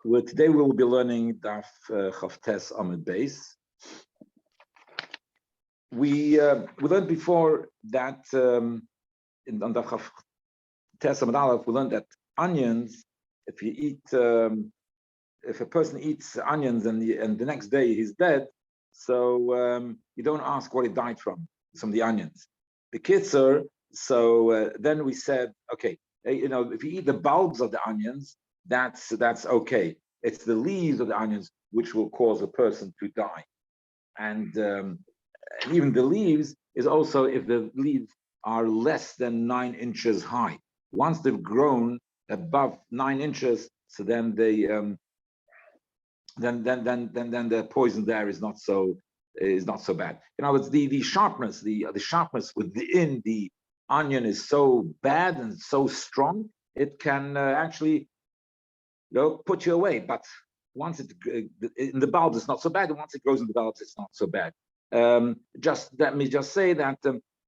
Today we will be learning Daf Chavtes Amud Beis. We learned before that on Daf Chavtes Amud Aleph we learned that onions, if you eat, if a person eats onions and the next day he's dead, so you don't ask what he died from the onions. The kitzer. So then we said, okay, if you eat the bulbs of the onions, that's okay. It's the leaves of the onions which will cause a person to die, and even the leaves is also if the leaves are less than 9 inches high. Once they've grown above 9 inches, so then they then the poison there is not so bad. It's the sharpness, the sharpness within the onion is so bad and so strong, it can actually put you away. But once it in the bulbs, it's not so bad. And once it grows in the bulbs, it's not so bad. Just let me just say that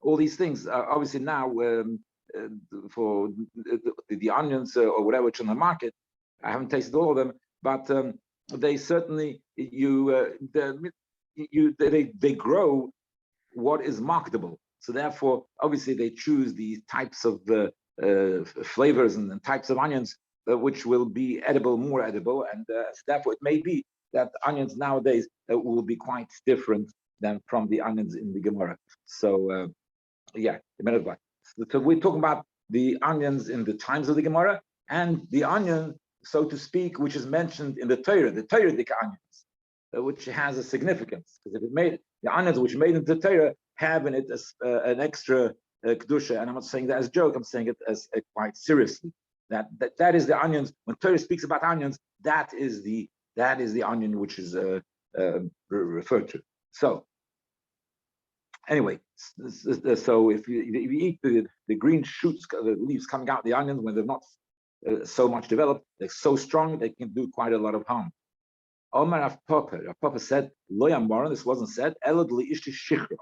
all these things are obviously now for the onions or whatever which on the market. I haven't tasted all of them, but they certainly they grow what is marketable. So therefore, obviously, they choose the types of flavors and types of onions which will be edible, more edible, and so therefore it may be that onions nowadays will be quite different than from the onions in the Gemara. So so we're talking about the onions in the times of the Gemara and the onion, so to speak, which is mentioned in the Torah-dik onions, which has a significance, because if it made the onions which made into the Torah have in it an extra kedusha, and I'm not saying that as a joke. I'm saying it as quite seriously. That is the onions. When Torah speaks about onions, that is the onion which is referred to. So anyway, so if you eat the green shoots, the leaves coming out of the onions when they're not so much developed, they're so strong they can do quite a lot of harm. Omar Rav Papa said, "Lo yamaron." This wasn't said. Elad li'ishti shichra.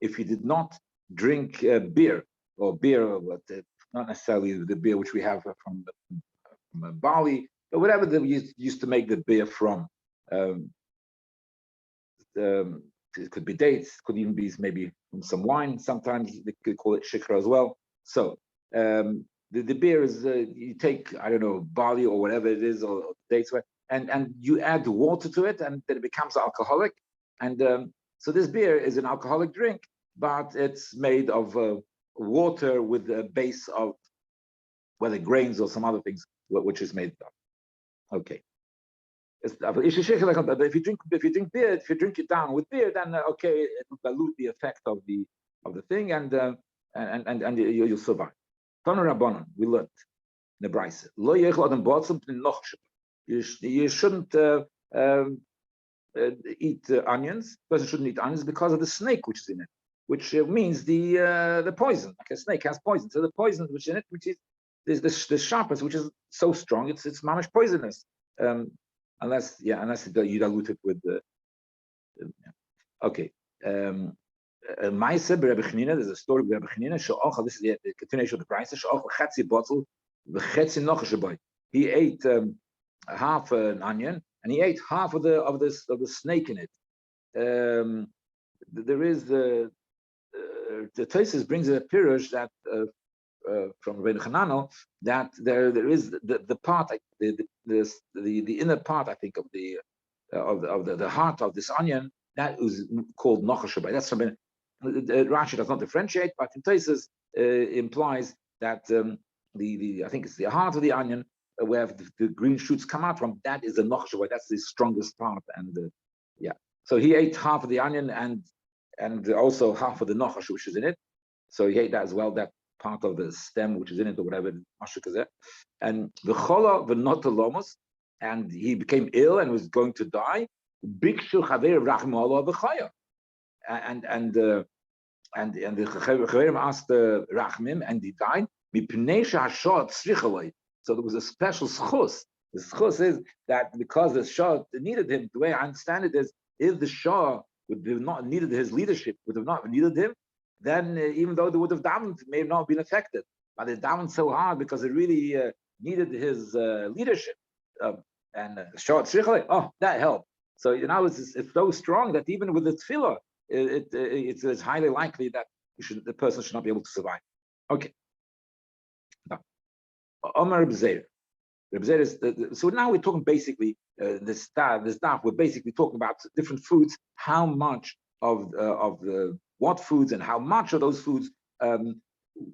If you did not drink beer, but not necessarily the beer which we have from barley, but whatever they used to make the beer from. It could be dates, could even be maybe from some wine. Sometimes they could call it shikra as well. So the beer is you take, I don't know, barley or whatever it is, or dates, and you add water to it, and then it becomes alcoholic. And so this beer is an alcoholic drink, but it's made of water with a base of whether grains or some other things, which is made of. Okay. If you drink beer, if you drink it down with beer, then okay, it will dilute the effect of the thing, and you'll survive. Tana Rabbanon, we learned in the Brisa. Lo yechol adam b'otzim nochshem. You shouldn't eat onions. The person shouldn't eat onions because of the snake which is in it, which means the poison. Like a snake has poison, so the poison which is in it, which is the sharpness, which is so strong, it's mamish poisonous. Unless you dilute it with the. Okay. Ma'aseh Rabbi Chanina. There's a story of Rabbi Chanina. She'ochal. This is the continuation of the Brisa. She'ochal chetzi botzel v'chetzi nochash boy. He ate half an onion and he ate half of the snake in it. There is the Tosfos brings a pirush that from Rabbi Chanano that there is the part, the inner part, I think, of the heart of this onion, that is called nochash boy. That's something Rashi does not differentiate, but in Tosfos implies that I think it's the heart of the onion where the green shoots come out from. That is the nochash boy. That's the strongest part, and So he ate half of the onion and also half of the nochash which is in it. So he ate that as well. That part of the stem which is in it or whatever, and the chola v'notalomos, and he became ill and was going to die. Bikshu chaver rachim ala b'chaya, and the chaverim asked rachmim, and he died. So there was a special schus. The schus is that because the Shah needed him, the way I understand it is, if the Shah would have not needed his leadership, would have not needed him, then even though they would have davened, may have not been affected. But they davened so hard because it really needed his leadership. and that helped. So it's so strong that even with the tefillah, it's highly likely that the person should not be able to survive. Okay. Now, Omar Bzeir. So now we're talking basically this stuff. We're basically talking about different foods, how much of the what foods and how much of those foods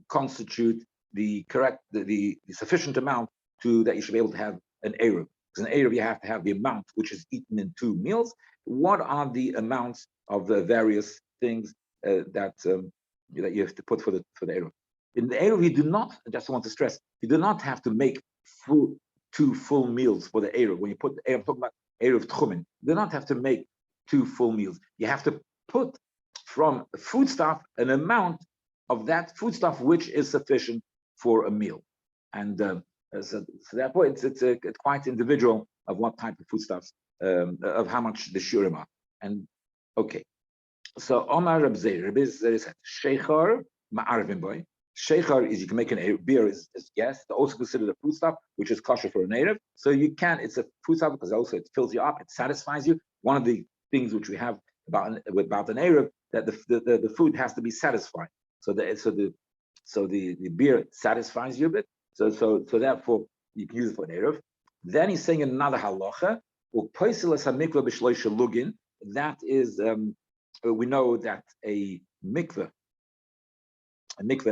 constitute the correct, the sufficient amount that you should be able to have an Eruv. Because an Eruv you have to have the amount which is eaten in 2 meals. What are the amounts of the various things that you have to put for the Eruv? In the Eruv, you do not. I just want to stress, you do not have to make 2 full meals for the Eruv. When you put I'm talking about Eruv Tchumen, you do not have to make 2 full meals. You have to put from foodstuff an amount of that foodstuff which is sufficient for a meal, and so therefore it's quite individual of what type of foodstuffs, of how much the shurim are. And okay, so Omar Rabbi said Sheikhar ma'arvin boy. Sheikhar is you can make a beer is yes, also considered a foodstuff which is kosher for a native. So you can, it's a foodstuff because also it fills you up, it satisfies you. One of the things which we have about an Eruv, that the food has to be satisfying. So the beer satisfies you a bit. So therefore you can use it for an Eruv. Then he's saying another halacha, that is we know that a mikveh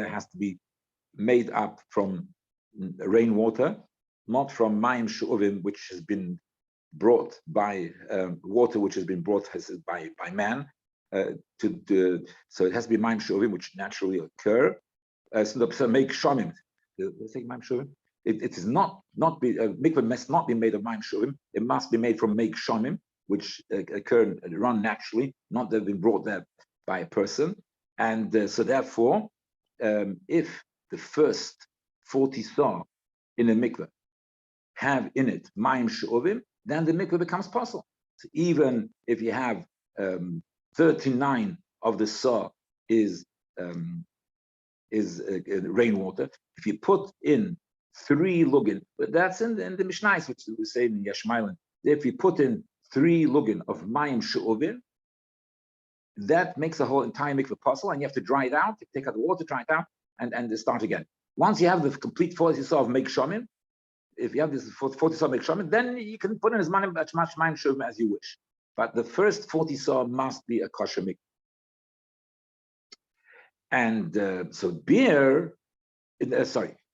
has to be made up from rainwater, not from mayim she'uvim, which has been brought by water, which has been brought by man. So it has to be mayim she'uvim, which naturally occur. So make shamim. Let's say mayim she'uvim. It is not be mikveh must not be made of mayim she'uvim. It must be made from make shamim, which occur and run naturally, not that have been brought there by a person. And so therefore, if the first 40 saw in a mikveh have in it mayim she'uvim, then the mikveh becomes possible. So even if you have 39 of the saw is rainwater, if you put in 3 lugin, but that's in the Mishnais, which we say in Yashmailan, if you put in 3 lugin of mayim she'uvim, that makes the whole entire mikveh possible, and you have to dry it out, take out the water, dry it out, and start again. Once you have the complete 40 saw of make shamim, if you have this 40 saw make shamim, then you can put in as much mayim she'uvim as you wish. But the first 40 saw must be a kosher mikveh. And so beer,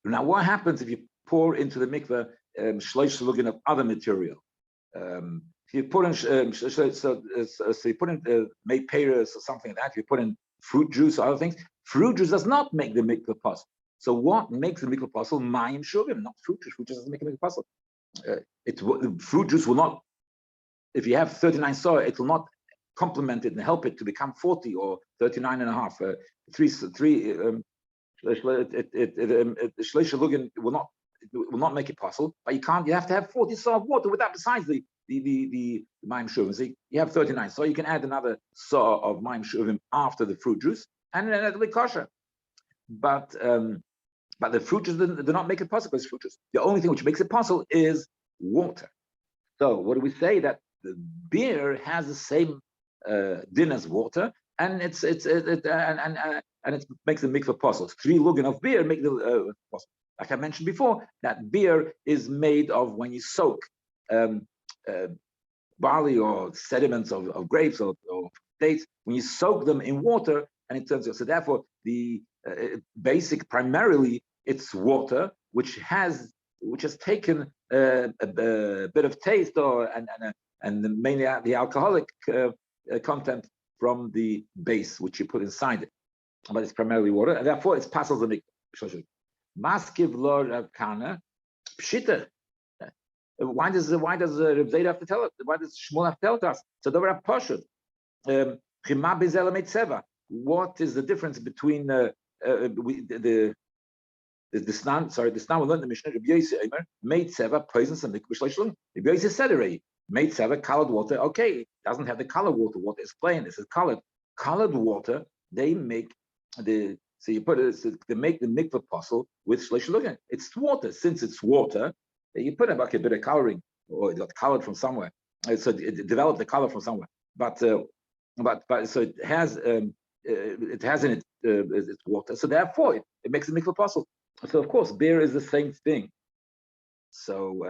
now what happens if you pour into the mikveh shleish lugin of other material? If you put in so you put in made pears or something like that, if you put in fruit juice or other things, fruit juice does not make the mikveh possible. So what makes the mikveh possible? Mayim she'uvim, not fruit juice. Fruit juice doesn't make the mikveh possible. Fruit juice will not. If you have 39 saw, it will not complement it and help it to become 40 or 39 and a half. The shleisha lugin will not make it possible. But you have to have 40 saw of water without besides the mayim she'uvim. So you have 39, so you can add another saw of mayim she'uvim after the fruit juice, and then it'll be kosher. But the fruit juice do not make it possible. It's fruit juice. The only thing which makes it possible is water. So what do we say? That the beer has the same din as water, and it makes the mikveh possible. 3 lugin of beer make the possible. Like I mentioned before, that beer is made of when you soak barley or sediments of grapes or dates, when you soak them in water, and it turns out. So therefore, the primarily it's water which has taken a bit of taste and mainly the alcoholic content from the base which you put inside it, but it's primarily water, and therefore it's passes the mikveh. Maskiv lo Rav Kana pshita. Why does Rav Zayda have to tell it? Why does Shmuel have to tell it to us? So the Rav Pashut. Chima bezel meitzeva. What is the difference between the Snan we learned the Mishnah. Rabbi Yosef Eimer made seva poisons and mikveh shleish lugin. Rabbi Yosef said already made seva colored water. Okay, it doesn't have the colored water. Water is plain. This is colored. Colored water. They make they make the mikveh possible with shleish lugin. It's water. Since it's water, you put a bit of coloring or it got colored from somewhere. So it developed the color from somewhere. But so it has in it it's water. So therefore, it makes the mikveh possible. So of course, beer is the same thing. So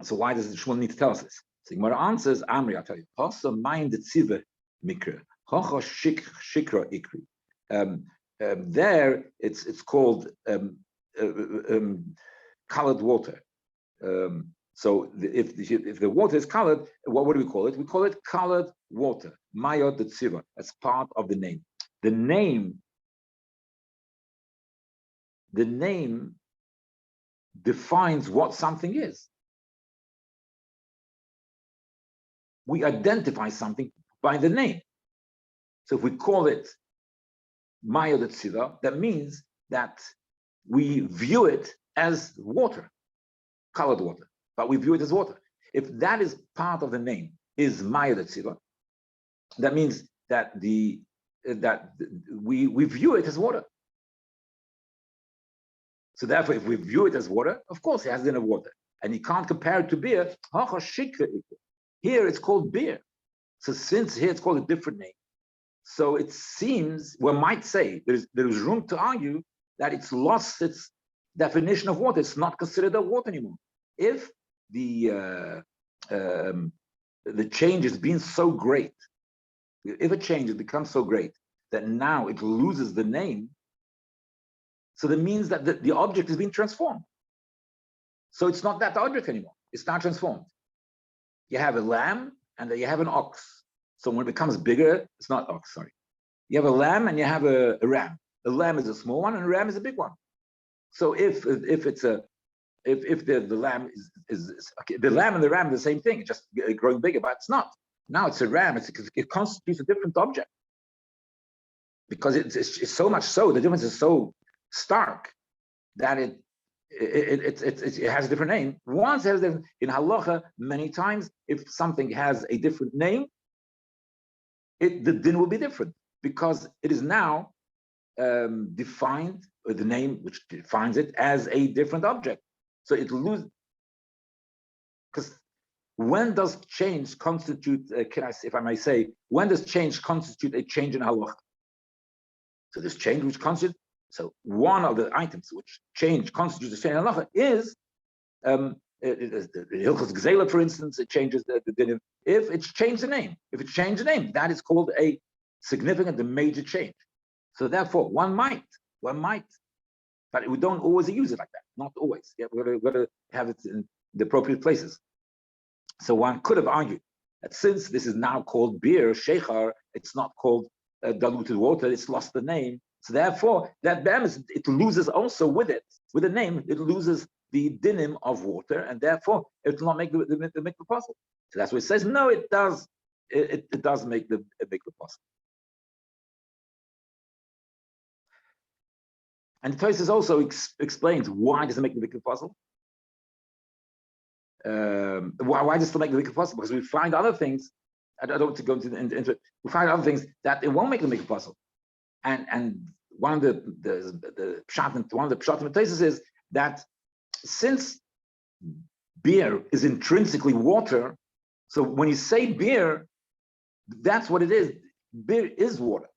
so why does Shmuel need to tell us this? So Gemara answers, Amri, I'll tell you. Hossa mind the tziva mikra. Hocha shikra ikri. There, it's called colored water. So if the water is colored, what do we call it? We call it colored water. Mayot the tziva. That's part of the name. The name defines what something is. We identify something by the name. So if we call it Mayot the tziva, that means that we view it as water, colored water, but we view it as water. If that is part of the name, is Mayot the tziva, that means that we view it as water. So therefore, if we view it as water, of course it has in of water, and you can't compare it to beer. Here it's called beer. So since here it's called a different name, so it seems one might say there is room to argue that it's lost its definition of water. It's not considered a water anymore. If the change has been so great, if a change has become so great that now it loses the name, so that means that the object is being transformed. So it's not that object anymore. It's not transformed. You have a lamb and then you have an ox. So when it becomes bigger, it's not ox, sorry. You have a lamb and you have a ram. The lamb is a small one and the ram is a big one. So if the lamb is okay, the lamb and the ram are the same thing, it's just growing bigger, but it's not. Now it's a ram. It constitutes a different object because it's so much so, the difference is so stark that it has a different name. Once it has in halacha, many times, if something has a different name, the din will be different because it is now defined, or the name which defines it as a different object. So it loses, because when does change constitute, if I may say, when does change constitute a change in halacha? So this change which constitutes, so one of the items which change constitutes a change in halacha is the Hilchos Gzela, for instance, it changes the din. If it's changed the name, that is called a significant and major change. So therefore, one might, but we don't always use it like that. Not always. Yeah, we've got to have it in the appropriate places. So one could have argued that since this is now called beer, sheikhar, it's not called diluted water, it's lost the name. So therefore, that it loses also with the name, it loses the dinim of water, and therefore it will not make the mikveh possible. So that's what it says. No, it does. It does make the mikveh possible. And the Tosfos also explains why does it make the mikveh possible. Why does it make the mikveh possible? Because we find other things. I don't want to go into it. We find other things that it won't make the mikveh possible. And one of the pshat in the Tosfos is that since beer is intrinsically water, so when you say beer, that's what it is. Beer is water.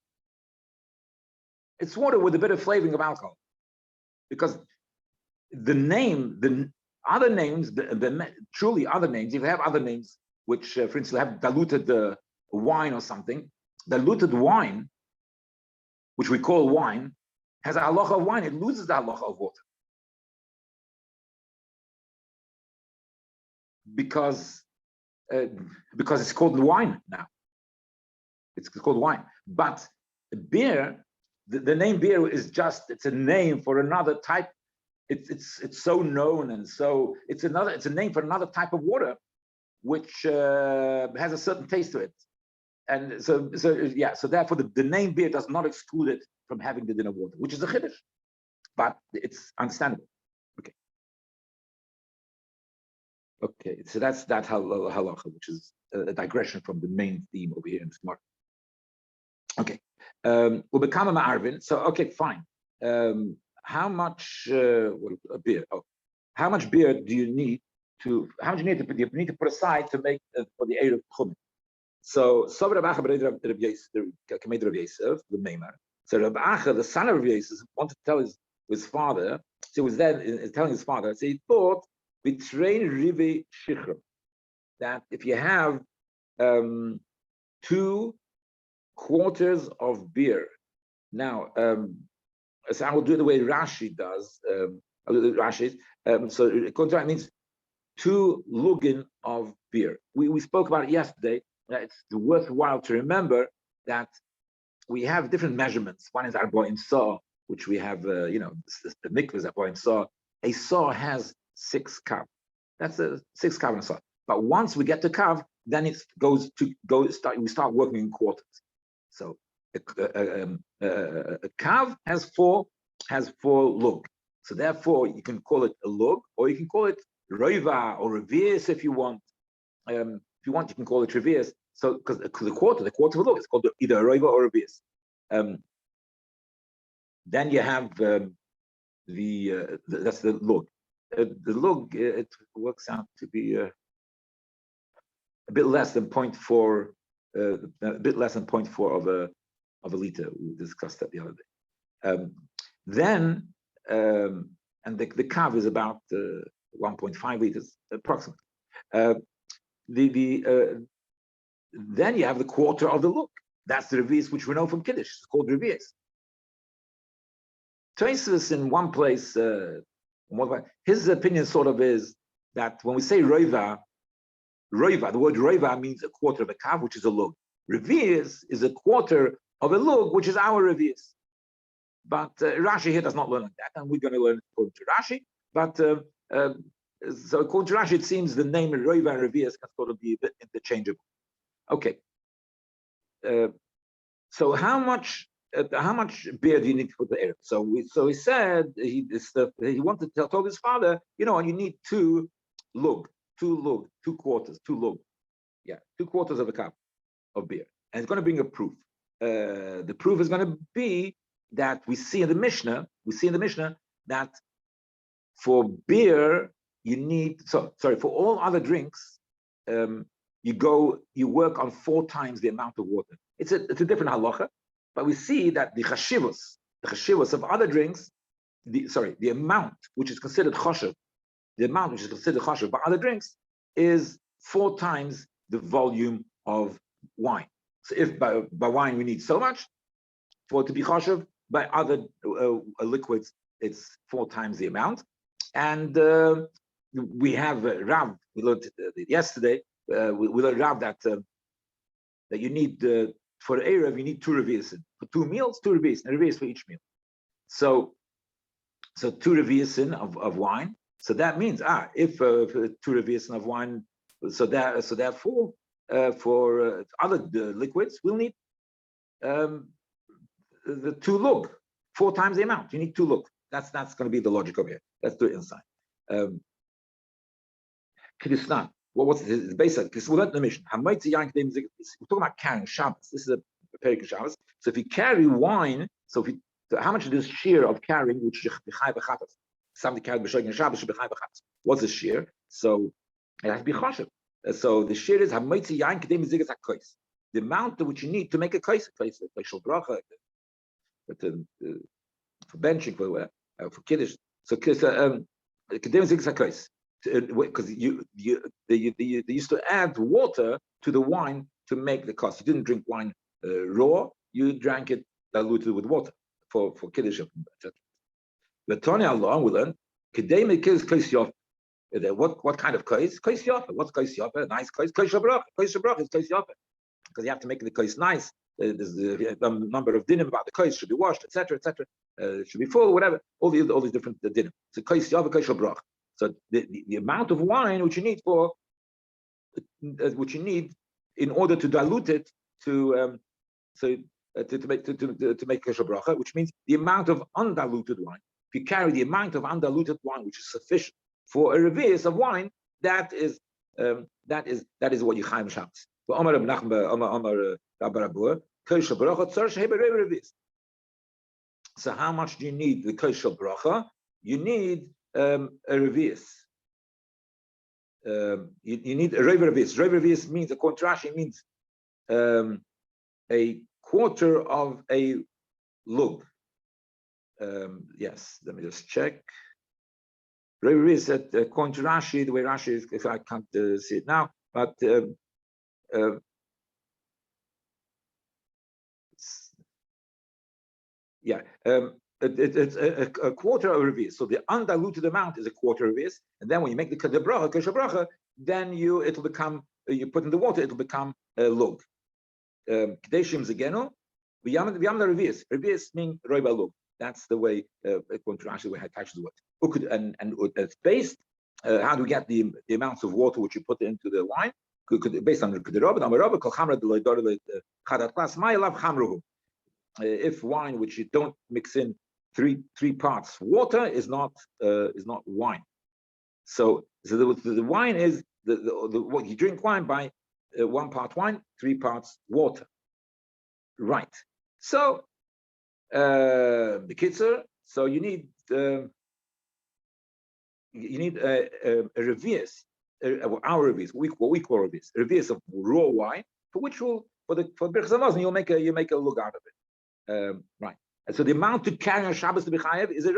It's water with a bit of flavoring of alcohol, because the other names, truly other names. If you have other names, which, for instance, have diluted wine or something, diluted wine, which we call wine, has a halacha of wine. It loses the halacha of water. Because it's called wine now. It's called wine. But beer, the name beer is it's a name for another type. It's so known, and so it's a name for another type of water, which has a certain taste to it. And so therefore the name beer does not exclude it from having the din of water, which is a chiddush, but it's understandable. Okay, so that's that halacha, which is a digression from the main theme over here in this Gemara. Okay, we'll become a ma'arvin. So okay, fine. How much beer? How much beer do you need how much you need to put aside to make for the Eruv Tchumen. So Rabbi Acha Rabbi Yosef, the Meimar. So Rabbi Acha, the son of Rabbi Yosef, wanted to tell his father. So he was then telling his father. So he thought we train Rive Shichrim, that if you have 2 quarters of beer. Now, so I will do it the way Rashi does. Rashi. So according to that, means 2 lugin of beer. We spoke about it yesterday. It's worthwhile to remember that we have different measurements. One is arboim saw, which we have, the mikvahs arboim saw. A saw has 6 kav. That's a 6 kav in a saw. But once we get to kav, then it we start working in quarters. So a kav has 4 lug. So therefore, you can call it a lug, or you can call it roiva or revius if you want. If you want, you can call it revius. So because the quarter of a lug is called either a roiva or a revius. Then you have that's the lug. The lug, it works out to be a bit less than 0.4, a bit less than 0.4 of a liter. We discussed that the other day. Then and the kav is about 1.5 liters approximately. Then you have the quarter of the lug. That's the revius, which we know from Kiddush. It's called revius. Tosfos in one place, his opinion sort of is that when we say roiva, the word roiva means a quarter of a kav, which is a lug. Revius is a quarter of a lug, which is our revius. But Rashi here does not learn like that, and we're going to learn according to Rashi. But so according to Rashi, it seems the name roiva and revius can sort of be a bit interchangeable. Okay. So how much beer do you need to put the Eruv? So he said he wanted to tell his father, and you need 2 quarters, 2 lug. Yeah, 2 quarters of a cup of beer. And it's going to bring a proof. The proof is going to be that we see in the Mishnah that for beer you need, for all other drinks, you work on 4 times the amount of water. It's a different halacha, but we see that the chashivos of other drinks, the amount which is considered choshev, by other drinks is 4 times the volume of wine. So if by wine we need so much for it to be choshev, by other liquids it's 4 times the amount. And we have Rav. We learned yesterday. We learned Rav that you need for Erev you need 2 revius for 2 meals, 2 revius, and revius for each meal. So 2 revius of wine. So that means if 2 revius of wine, so therefore for other liquids we'll need the 2 lug, 4 times the amount. You need 2 lug. That's going to be the logic over here. Let's do it inside. Kedusnan. What's the basic? Because we learned the mission. We're talking about carrying Shabbos. This is a Perek Shabbos. So if you carry wine, so how much is this shear of carrying, which b'chai b'chatas? Somebody carried b'shogin Shabbos should b'chai b'chatas. What's the shear? So it has to be choshev. So the shear is hamoitzi yain kedem zigas hakois. The amount which you need to make a kois, shel bracha, for benching, for kiddush. So kedem zigas hakois. Because they used to add water to the wine to make the kos. You didn't drink wine raw; you drank it diluted with water for kiddush, etc. But Tony Allah, we learn kedem is kos yofa. What kind of kos? Kos yofa. What's kos yofa? Nice kos. Kos shabrach. Kos shabrach is kos yofa because you have to make the kos nice. There's a number of dinim about the kos should be washed, etc., etc. Should be full, whatever. All these different dinim. So kos yofa, kos shabrach. So the amount of wine which you need in order to dilute it to make kosher bracha, which means the amount of undiluted wine. If you carry the amount of undiluted wine which is sufficient for a revius of wine, that is what you chayim Shabbos. So how much do you need the kosher bracha? You need a revius. you need a revis. Revis means, according to Rashi, means a quarter of a lug. Yes, let me just check. Revis, according to Rashi, the way Rashi is, if I can't see it now, but yeah, it's a quarter of revis. So the undiluted amount is a quarter of revis, and then when you make the bracha, then it'll become, you put in the water, it'll become a lug. Kadeshim zegenu, v'yamna revis. Revis means roiba lug. That's the way, according to Rashi, we had catches the word. And it's based. How do we get the amounts of water which you put into the wine? Based on the if wine which you don't mix in three parts water is not wine. So the wine is the what you drink wine by 1 part wine, 3 parts water. Right. So the kitzer. So you need a revius, our revius, what we call revius of raw wine, for Birchas Hamazon you'll make a lug out of it. Right. And so the amount to carry on Shabbos to be chayev is a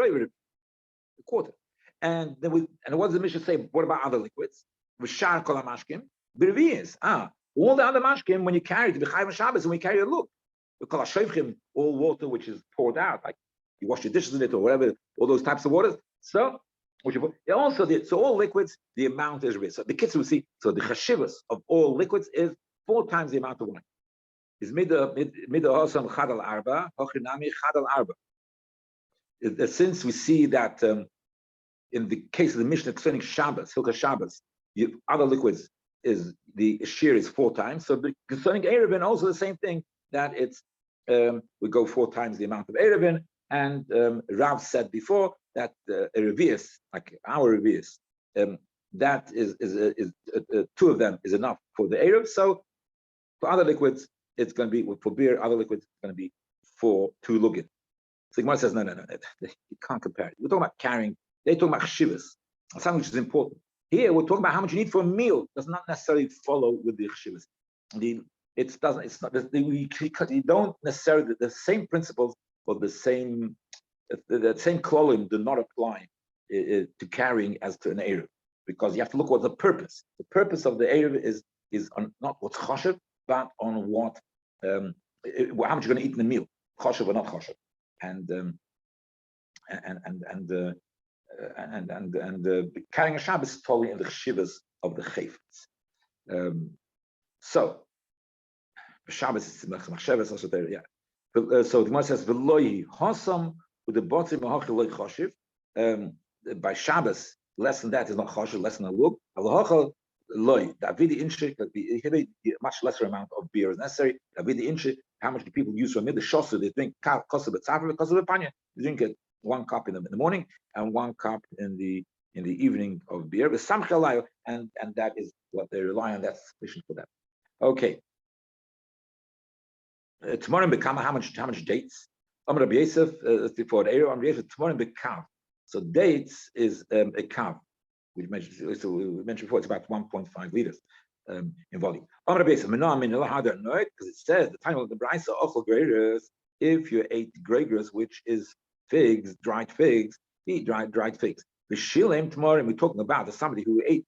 quarter. And then what does the Mishnah say? What about other liquids? V'shar kol hamashkim b'revius. All the other mashkim, when you carry to be chayev on Shabbos, and we carry a lug. We call shayvchim, all water which is poured out, like you wash your dishes in it or whatever, all those types of waters. So, so all liquids, the amount is revius. So the kids will see. So the chashivas of all liquids is 4 times the amount of wine. Is midahosam chadal arba, hochinami chadal arba. Since we see that in the case of the Mishnah concerning Shabbos, Hilchos Shabbos, other liquids is the shear is 4 times. So concerning Eruvin, also the same thing, that it's we go 4 times the amount of Eruvin. And Rav said before that a revius, like our revius, that is 2 of them is enough for the Eruv. So for other liquids, it's going to be, for beer, other liquids, it's going to be 2 lugin. So Gemara says, no, you can't compare it. We're talking about carrying, they're talking about chshivas, something which is important. Here, we're talking about how much you need for a meal. It does not necessarily follow with the chshivas. You don't necessarily, the same principles or the same klolim do not apply to carrying as to an Eruv, because you have to look at the purpose. The purpose of the Eruv is on not what's choshev, but on what how much you're going to eat in the meal, choshev or not choshev, and carrying a Shabbos is totally in the chshivas of the chayfetz. So Shabbos is machshavas also there. Yeah. So the Gemara says v'loi hasam with the bottom mahachil choshev. By Shabbos, less than that is not choshev, less than a lug. Alahachal loy davidi inshik, much lesser amount of beer is necessary. Davidi inshik, how much do people use for mid the shosu? They drink kosa b'tzafel, kosa b'panya. They drink it 1 cup in the morning and 1 cup in the evening of beer. With some chalayo, and that is what they rely on. That's sufficient for them. Okay. Tomorrow become how much dates? Rabbi Yosef before the Eruv. Rabbi Yosef tomorrow bekav. So dates is a kav. We mentioned before it's about 1.5 liters in volume. Rabbi Yosef, because it says the time of the brayso ochel greiros. If you ate greiros, which is figs, dried figs, eat dried figs. B'shilem tomorrow, and we're talking about somebody who ate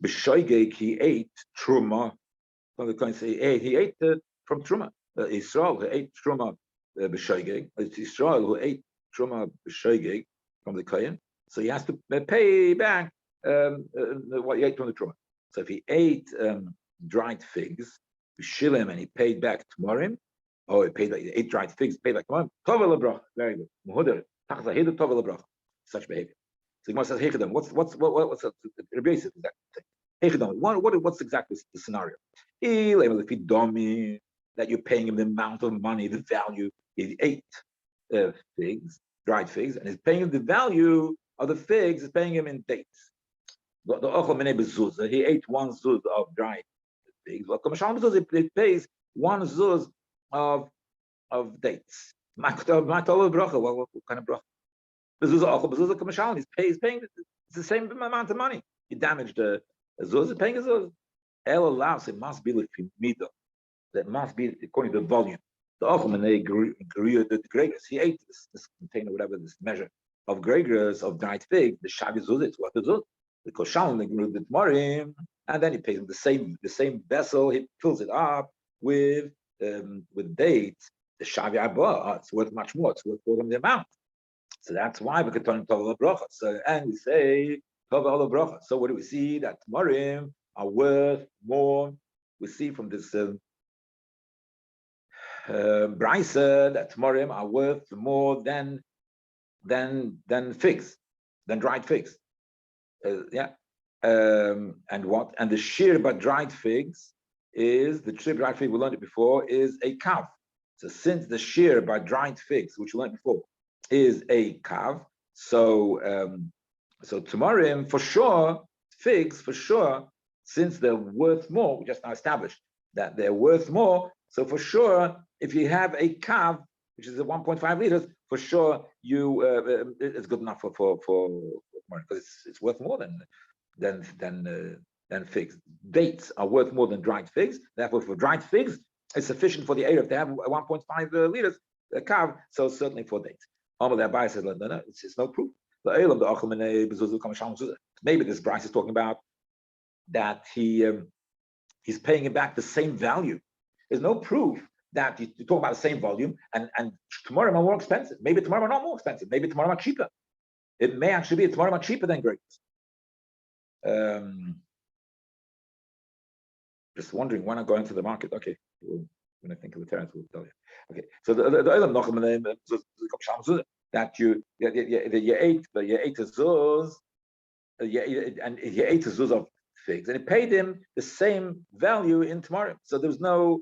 b'shoigeg. He ate truma. From the coin say he ate from truma. Israel who ate truma b'shoigeg. It's Israel who ate truma b'shoigeg from the kohen. So he has to pay back what he ate from the truma. So if he ate dried figs, b'shilem, and he paid back tmorim, he ate dried figs, paid back tmorim. Tovel l'bracha, very good. Muhuder tachzahidu tovel l'bracha. Such behavior. So Gemara says, Hechadam, what's Rabbi Yosef exactly? Hechadam, what's exactly the scenario? That you're paying him the amount of money, the value. He ate figs, dried figs, and he's paying him the value of the figs, is paying him in dates. He ate 1 zuz of dried figs. He pays 1 zuz of dates. What kind of bracha? He's paying it's the same amount of money. You damage the zuz, paying a zuz. El allows it must be like midah. That must be according to the volume. The Ochel and they agree the Gregors. He ate this container, whatever this measure of Gregors of dried fig. The Shavi zuz, it's what the zuz. The Koshan they grew the Tmarim, and then he pays him the same vessel. He fills it up with dates. The Shavi Abba, it's worth much more. It's worth more than the amount. So that's why we could turn to Tov Bracha. So and we say Tov Bracha. So what do we see? That Tmarim are worth more. We see from this Brisa that Tmarim are worth more than figs, than dried figs. And what? And the shear by dried figs is the shear dried fig we learned it before is a kav. So since the shear by dried figs, which we learned before, is a kav, so Tmarim for sure, figs for sure, since they're worth more, we just now established that they're worth more. So for sure, if you have a kav, which is a 1.5 liters, for sure it's good enough for because it's worth more than figs. Dates are worth more than dried figs. Therefore, for dried figs, it's sufficient for the Erev to have 1.5 liters a kav. So certainly for dates. Rabbi says, no, it's no proof. Maybe this price is talking about that he's paying it back the same value. There's no proof that you talk about the same volume and tomorrow are more expensive. Maybe tomorrow are not more expensive. Maybe tomorrow are cheaper. It may actually be tomorrow are cheaper than grapes. Just wondering when I go into the market. Okay, when I think of the terrace, we'll tell you. Okay, so the that you ate a zuz, and you ate a zuz of figs, and it paid him the same value in tomorrow. So there was no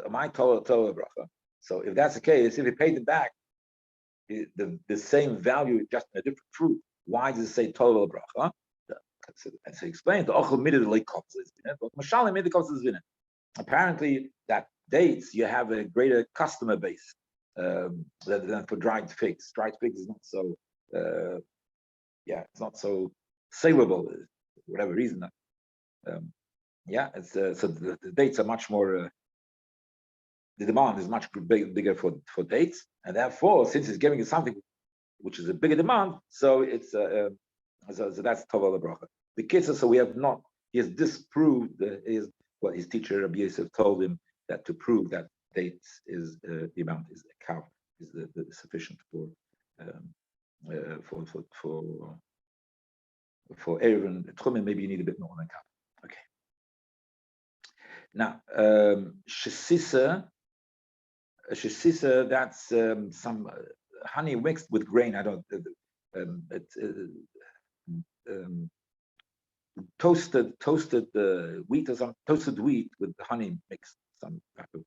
my Torah bracha. So if that's the case, if he paid it back the same value just in a different fruit, why does it say Torah bracha? And so he explained the ochel midday apparently that dates you have a greater customer base than for dried figs. Dried figs is not so it's not so saleable for whatever reason. It's so the dates are much more. The demand is much bigger for dates, and therefore, since he's giving you something which is a bigger demand, so it's so that's Tova Bracha. The kids, so we have not. He has disproved his teacher Rabbi Yosef told him that to prove that dates is the amount is a cow is the sufficient for Eruvin Tchumen. Maybe you need a bit more than cow. Okay. Now Shesisa, that's some honey mixed with grain. I don't. Toasted wheat or some toasted wheat with honey mixed, some type of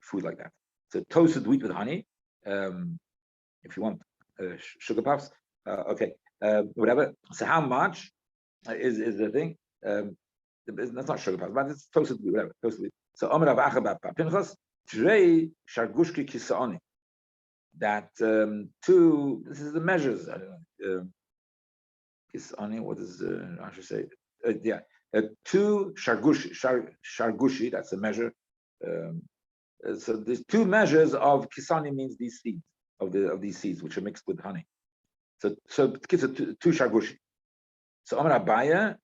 food like that. So toasted wheat with honey. If you want sugar puffs, okay, whatever. So how much is the thing? That's not sugar puffs, but it's toasted wheat, whatever. Toasted wheat. So Omer Rav Acha bar Pinchas Trei Shargushki Kisaoni. That two. This is the measures. I don't know. Kisaoni. What is I should say? Two shargushi, that's a measure. So there's two measures of kisani means these seeds of these seeds which are mixed with honey. So two shargushi. So Amar Abaya,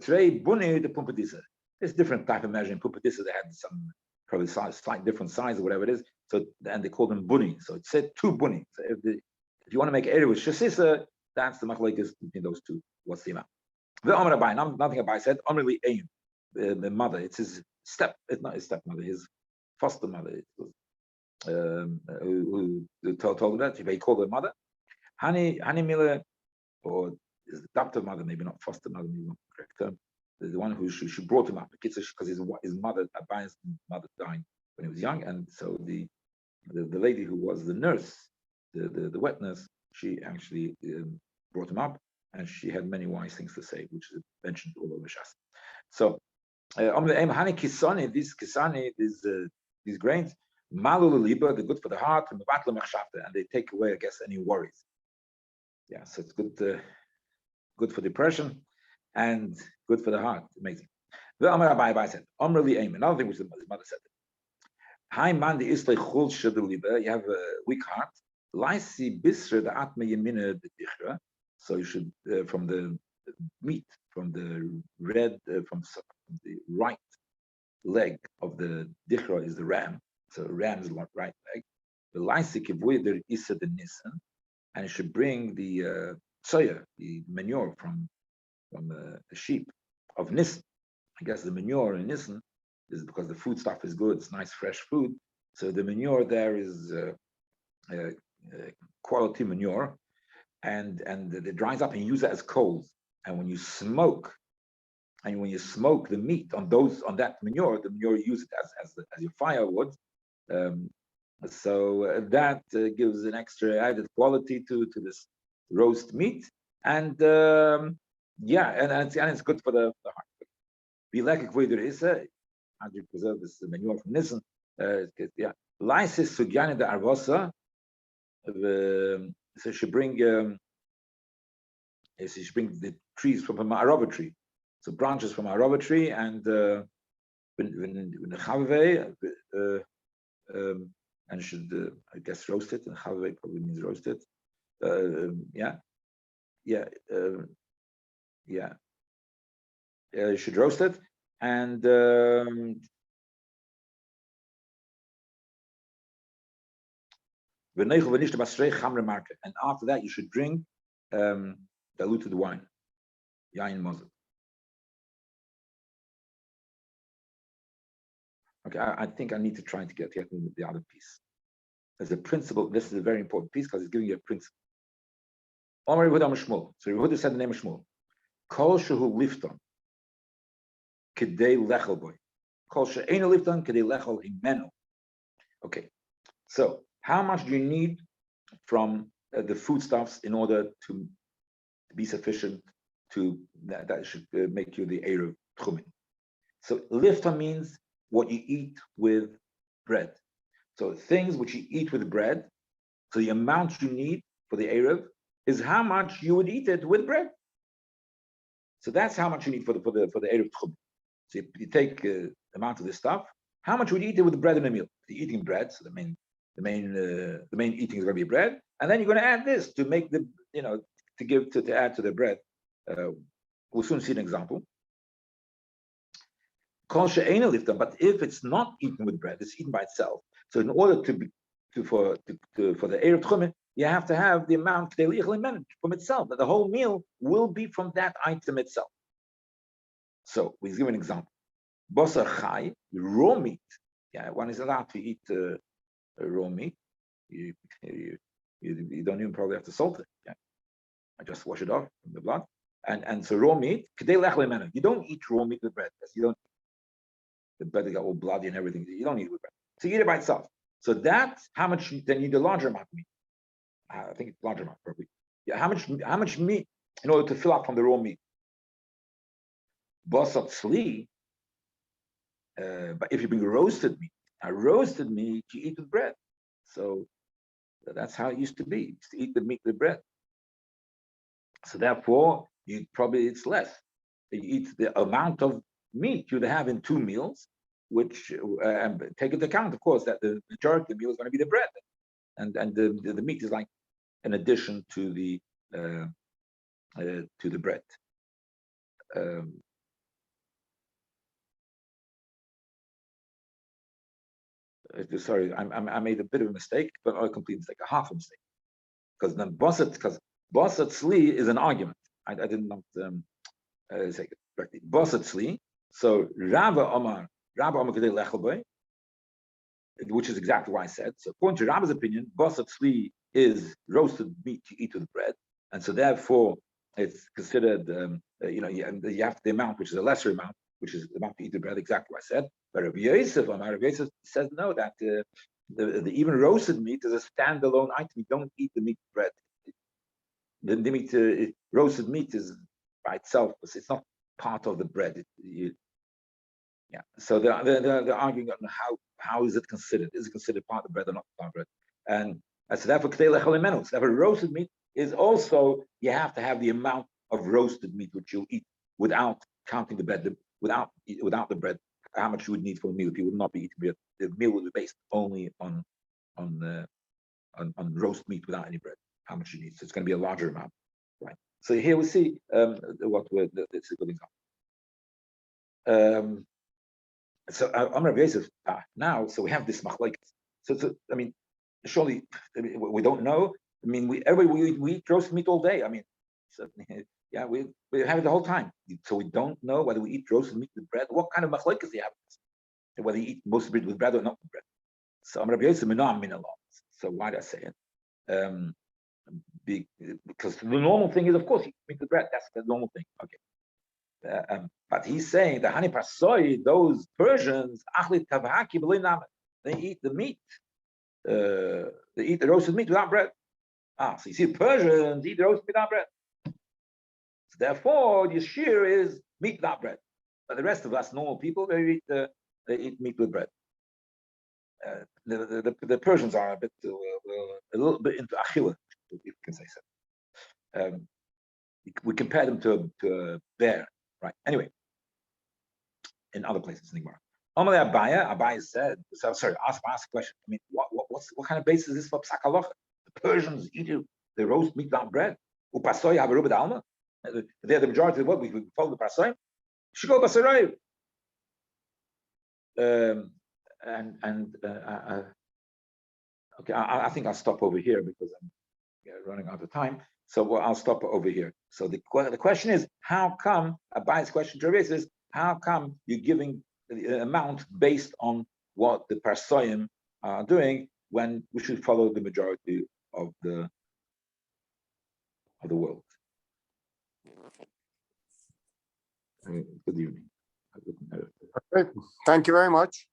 Trei Buni the Pumpadisa. It's different type of measure. In Pumpadisa they had some probably slight different size or whatever it is. So and they call them buni. So it said two buni. So if you want to make area with shasisa, that's the machlekes between those two. What's the amount? The Amar Abai, nothing Abai said. Only Aim, the mother. It's his it's not his stepmother, his foster mother. Who told him that he called her mother. Hani Miller, or his adoptive mother, maybe not foster mother, maybe not the correct term. The one who she brought him up because his mother, Abai's mother, died when he was young, and so the lady who was the nurse, the wet nurse, she actually brought him up. And she had many wise things to say, which is mentioned all over Shas. So, hani kisani, these grains, malul liba, they're good for the heart, and they take away, I guess, any worries. Yeah, so it's good for depression. and good for the heart. Amazing. The Amar Rabbi said, Amr li Aim. Another thing which his mother said. Hi man, the Islay Chul Shadaliba. You have a weak heart. Laisi Bisra the Atma Yemina the Dichra. So you should from the meat, from the red, from the right leg of the Dichra is the ram. So ram's right leg. The Laisi Kivuider Isa the Nisan, and you should bring the soya, the manure from a sheep of Nisan. I guess the manure in Nisan is because the food stuff is good, it's nice fresh food. So the manure there is quality manure, and it dries up and you use it as coals. And when you smoke the meat on that manure, the manure you use it as your firewood. So that gives an extra added quality to this roast meat, and it's good for the heart. Be like how do you preserve this manure from Nisan? Lysis sugyani the arvosa. So she bring the trees from a arava tree, so branches from a arava tree, and when the chavve, and should I guess roast it, and chavve probably means roast it. You should roast it, and and after that you should drink diluted wine, yain mazal. Okay, I think I need to try to get the other piece. As a principle, this is a very important piece because it's giving you a principle. Omar Yehuda Shmuel. So Yehuda said the name of Shmuel. Kol shehu lifton kedei lechel boy. Kol she'einu lifton kedei lechel himenu. Okay, so how much do you need from the foodstuffs in order to be sufficient to that should make you the Eruv Tchumen? So lifton means what you eat with bread. So things which you eat with bread. So the amount you need for the Eruv is how much you would eat it with bread. So that's how much you need for the Eruv Tchumen. So you take the amount of this stuff. How much would you eat it with bread in a meal? You're eating bread, so the main eating is going to be bread, and then you're going to add this to make the to add to the bread. We'll soon see an example. But if it's not eaten with bread, it's eaten by itself. So in order for the Eruv Tchumen, you have to have the amount from itself. That the whole meal will be from that item itself. So we give an example. Basar chai, raw meat. Yeah, one is allowed to eat raw meat. You don't even probably have to salt it. Yeah, I just wash it off from the blood. And so raw meat, you don't eat raw meat with bread. You don't. The bread got all bloody and everything. You don't eat it with bread. So you eat it by itself. So that's how much. Then you need a larger amount of meat. I think it's larger amount probably. Yeah, how much meat in order to fill up from the raw meat? Basat sli. But if you bring roasted meat you eat with bread. So that's how it used to be. You used to eat the meat with bread. So therefore, it's less. You eat the amount of meat you'd have in 2 meals, which take into account, of course, that the majority of the meal is going to be the bread, and the meat is like an addition to the bread. Sorry, I made a bit of a mistake, but not a complete mistake, a half a mistake. Because then Basat Sli is an argument. I did not say it correctly. Basat Sli. So Rabbi Omar Kedei Lechelbei, which is exactly what I said. So according to Rabbi's opinion, Basat Sli is roasted meat you eat with bread, and so therefore it's considered you have the amount which is a lesser amount, which is the amount to eat the bread, exactly what I said. But Rabbi Yosef says no, that the even roasted meat is a standalone item. You don't eat the meat with bread. The meat, roasted meat is by itself, it's not part of the bread. So they're arguing on how is it considered? Is it considered part of the bread or not part of the bread? And so therefore, roasted meat is also, you have to have the amount of roasted meat which you'll eat without counting the bread, without the bread, how much you would need for a meal if you would not be eating bread. The meal would be based only on roast meat without any bread. How much you need? So it's going to be a larger amount, right? So here we see what it's a good example. So I'm Rabbi Yosef now. So we have this machlokes. So I mean, surely we don't know. I mean, we eat roast meat all day. I mean, so, yeah, we have it the whole time. So we don't know whether we eat roasted meat with bread. What kind of machlokes do you have? Whether you eat most bread with bread or not with bread. So I'm Rabbi Yosef minam min Allah. So why did I say it? Because the normal thing is, of course, you eat with bread. That's the normal thing. Okay. But he's saying the hani pasoi, those Persians, they eat the meat. They eat the roasted meat without bread. So you see, Persians eat the roasted meat without bread. So therefore, the shear is meat without bread. But the rest of us, normal people, they eat meat with bread. The Persians are a little bit into achila, if you can say so. We compare them to a bear, right? Anyway, in other places in the Gemara. Abaya said, so sorry, ask a question. I mean, what kind of basis is this for psak halacha? The Persians eat the roast meat without bread. Upasoy have a rubid alma. They're the majority of what we follow the pasoy. Should go pasoy. Okay, I think I'll stop over here because I'm running out of time. So I'll stop over here. So the question is, how come, Abaya's question to Rabbi is, how come you're giving the amount based on what the Parsoim are doing when we should follow the majority of the world? Good evening. Thank you very much.